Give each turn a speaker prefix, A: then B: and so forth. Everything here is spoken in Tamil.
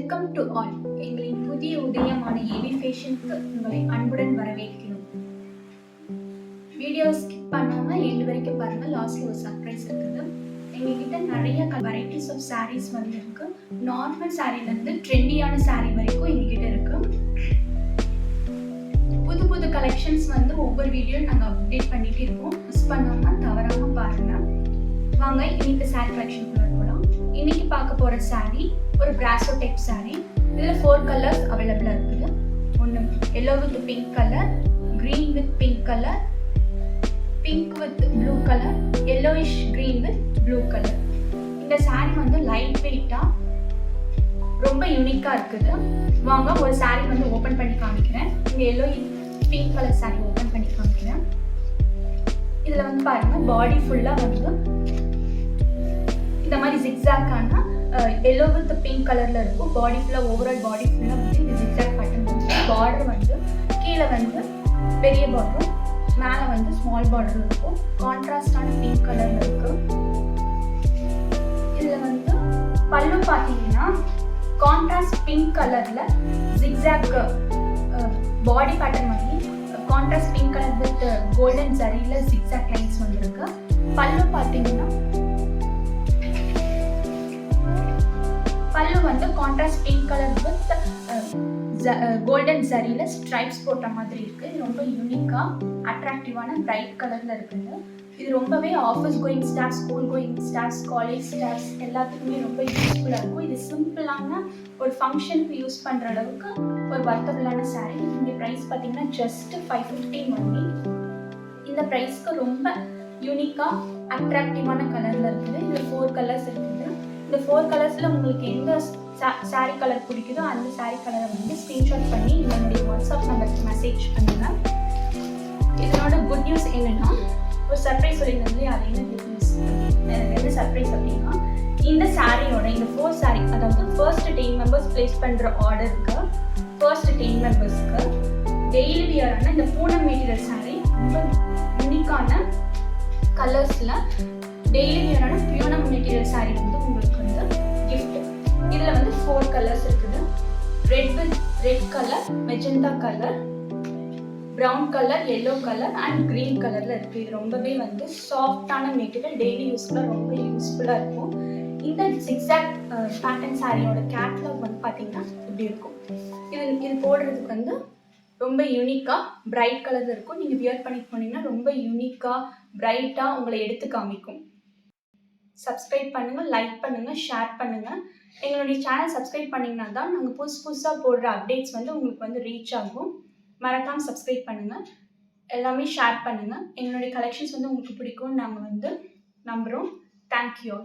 A: Welcome to all. எங்களின் புதிய உதயமான ஏவி ஃபேஷனுக்கு உங்களை அன்புடன் வரவேற்கிறோம். வீடியோ ஸ்கிப் பண்ணாம எண்டு வரைக்கும் பாருங்க. லாஸ்ட்ல ஒரு சர்ப்ரைஸ் இருக்குது. எங்ககிட்ட நிறைய வெரைட்டிஸ் ஆஃப் சாரீஸ் வந்து இருக்கு. நார்மல் சாரீல இருந்து ட்ரெண்டியான சாரீ வரைக்கும் எங்ககிட்ட இருக்கு. புது புது கலெக்ஷன்ஸ் வந்து ஒவ்வொரு வீடியோ நாங்கள் அப்டேட் பண்ணிட்டு இருக்கோம். மிஸ் பண்ணாம தவறாம பாருங்க. வாங்க இன்னைக்கு சாரீ கலெக்ஷன் போகலாம். இன்னைக்கு பார்க்க போற சாரீ ஒரு பிராசோ டைப் சாரீ. இதில் 4 கலர்ஸ் அவைலபிளாக இருக்குது. ஒன்று yellow with pink colour, green with pink colour, pink with blue colour, yellowish green with blue colour. இந்த சாரீ வந்து லைட் வெயிட்டாக ரொம்ப யூனிக்காக இருக்குது. வாங்க ஒரு சாரீ வந்து ஓப்பன் பண்ணி காமிக்கிறேன். இந்த yellow pink colour sari open பண்ணி காமிக்கிறேன். இதில் வந்து பாருங்கள், பாடி ஃபுல்லாக வந்து இந்த மாதிரி ஜிக்ஸாக்கான எல்லோ வித் பிங்க் கலரில் இருக்கும். பாடி ஃபுல்லாக ஓவரால் பாடி ஃபுல்லாக வந்து இந்த ஜிக்ஸாக் பேட்டர்ன் வந்து பார்டர் வந்து கீழே வந்து பெரிய பார்டர், மேலே வந்து ஸ்மால் பார்டர் இருக்கும். கான்ட்ராஸ்டான பிங்க் கலரில் இருக்குது. இதில் வந்து பல்லு பார்த்தீங்கன்னா கான்ட்ராஸ்ட் பிங்க் கலரில் ஜிக்ஸாக் பாடி பேட்டர்ன் வந்து contrast pink colour with golden ஜரியில் ஜிக்ஸாக் லைன்ஸ் வந்துருக்கு. பல்லு பார்த்தீங்கன்னா பல்லு வந்து contrast pink colour with golden ஜரியில் ஸ்ட்ரைப்ஸ் போட்ட மாதிரி இருக்குது. இது ரொம்ப யூனிக்காக அட்ராக்டிவான பிரைட் கலரில் இருக்குது. இது ரொம்பவே office going staff, school going staffs, college staffs எல்லாத்துக்குமே ரொம்ப யூஸ்ஃபுல்லாக இருக்கும். இது சிம்பிளான ஒரு ஃபங்க்ஷனுக்கு யூஸ் பண்ணுற அளவுக்கு ஒரு வர்த்தபுளான சாரீ. இந்த ப்ரைஸ் பார்த்தீங்கன்னா ஜஸ்ட் 550 ஒன்லி. இந்த ப்ரைஸ்க்கு ரொம்ப யூனிக்காக அட்ராக்டிவான கலரில் இருக்குது. இதில் 4 கலர்ஸ் இருக்குது. இந்த 4 கலர்ஸில் உங்களுக்கு எந்த சாரீ கலர் பிடிக்குதோ அந்த சாரீ கலரை வந்து ஸ்க்ரீன்ஷாட் பண்ணி என்னுடைய வாட்ஸ்அப் நம்பருக்கு மெசேஜ் பண்ணுங்கள். இதனோட குட் நியூஸ் என்னென்னா, ஒரு சர்ப்ரைஸ் சொல்லியிருந்தது. அது என்ன குட் நியூஸ், எனக்கு எந்த சர்ப்ரைஸ் அப்படின்னா, இந்த சாரியோட இந்த 4 சாரீ, அதாவது ஃபர்ஸ்ட் 10 மெம்பர்ஸ் பிளேஸ் பண்ணுற ஆர்டருக்கு, ஃபர்ஸ்ட் 10 மெம்பர்ஸ்க்கு டெய்லி வியரான இந்த பூனம் மெட்டீரியல் சாரீ ரொம்ப யூனிக்கான கலர்ஸில் டெய்லி வியரான பூனம் மெட்டீரியல் சாரீ வந்து உங்களுக்கு வந்து கிஃப்ட். இதில் வந்து 4 கலர்ஸ் இருக்குது. Red with red colour, magenta colour, brown colour, yellow colour and green கலரில் இருக்குது. இது ரொம்பவே வந்து சாஃப்டான மெட்டீரியல், டெய்லி யூஸ்க்குலாம் ரொம்ப யூஸ்ஃபுல்லாக இருக்கும். இந்த ஜிக்ஸாக் பேட்டர்ன் சாரியோட கேட்லாக் வந்து பார்த்தீங்கன்னா இப்படி இருக்கும். இது போடுறதுக்கு வந்து ரொம்ப யூனிக்காக பிரைட் கலரில் இருக்கும். நீங்கள் வியர் பண்ணிட்டு போனீங்கன்னா ரொம்ப யூனிக்காக பிரைட்டாக உங்களை எடுத்து காமிக்கும். சப்ஸ்கிரைப் பண்ணுங்கள், லைக் பண்ணுங்கள், ஷேர் பண்ணுங்கள். எங்களுடைய சேனல் சப்ஸ்கிரைப் பண்ணிங்கன்னா தான் நாங்கள் புதுசாக போடுற அப்டேட்ஸ் வந்து உங்களுக்கு வந்து ரீச் ஆகும். மறக்காமல் சப்ஸ்கிரைப் பண்ணுங்கள், எல்லாமே ஷேர் பண்ணுங்கள். எங்களுடைய கலெக்ஷன்ஸ் வந்து உங்களுக்கு பிடிக்கும்னு நாங்கள் வந்து நம்புகிறோம். தேங்க்யூ.